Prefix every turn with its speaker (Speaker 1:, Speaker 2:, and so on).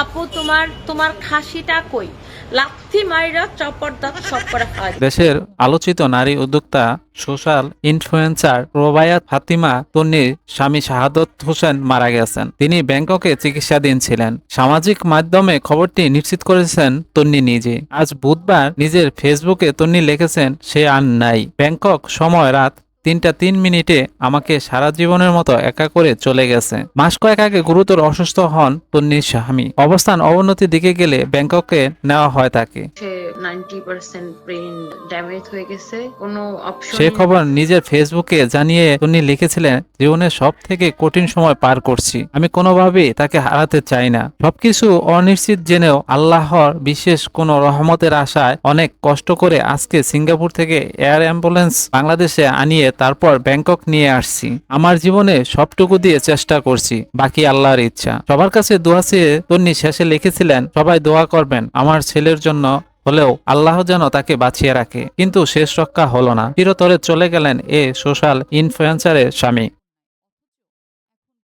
Speaker 1: আপু তোমার তোমার খাসিটা কই? লাথি মাইরা চপর দাঁত সব করে খাওয়া।
Speaker 2: দেশের আলোচিত নারী উদ্যোক্তা সোশ্যাল ইনফ্লুয়েন্সার রোবায়াত ফাতিমা তন্নির স্বামী শাহাদত হোসেন মারা গেছেন। তিনি ব্যাংককে চিকিৎসাধীন ছিলেন। সামাজিক মাধ্যমে খবরটি নিশ্চিত করেছেন তন্নি নিজে। আজ বুধবার নিজের ফেসবুকে তন্নি লিখেছেন, সে আর নাই। ব্যাংকক, সময় রাত 3:03 আমাকে সারা জীবনের মতো একা করে চলে গেছে। মাস কয়েক আগে গুরুতর অসুস্থ হন তন্নির স্বামী। অবস্থান অবনতির দিকে গেলে ব্যাংককে নেওয়া হয় তাকে।
Speaker 1: সে 90% ব্রেন ড্যামেজ হয়ে গেছে, কোনো অপশন
Speaker 2: সে খবর নিজের ফেসবুকে জানিয়ে তন্নি লিখেছিলেন, জীবনের সব থেকে কঠিন সময় পার করছি। আমি কোনোভাবেই তাকে হারাতে চাই না। সবকিছু অনিশ্চিত জেনেও আল্লাহর বিশেষ কোনো রহমতের আশায় অনেক কষ্ট করে আজকে সিঙ্গাপুর থেকে এয়ার অ্যাম্বুলেন্স বাংলাদেশে আনিয়ে তারপর ব্যাংকক নিয়ে আসছি। আমার জীবনে সবটুকু দিয়ে চেষ্টা করছি, বাকি আল্লাহর ইচ্ছা। সবার কাছে দোয়া চেয়ে তন্নি শেষে লিখেছিলেন, সবাই দোয়া করবেন আমার ছেলের জন্য হলেও আল্লাহ যেন তাকে বাঁচিয়ে রাখে। কিন্তু শেষ রক্ষা হলো না। চিরতরে চলে গেলেন এ সোশ্যাল ইনফ্লুয়েন্সারের স্বামী।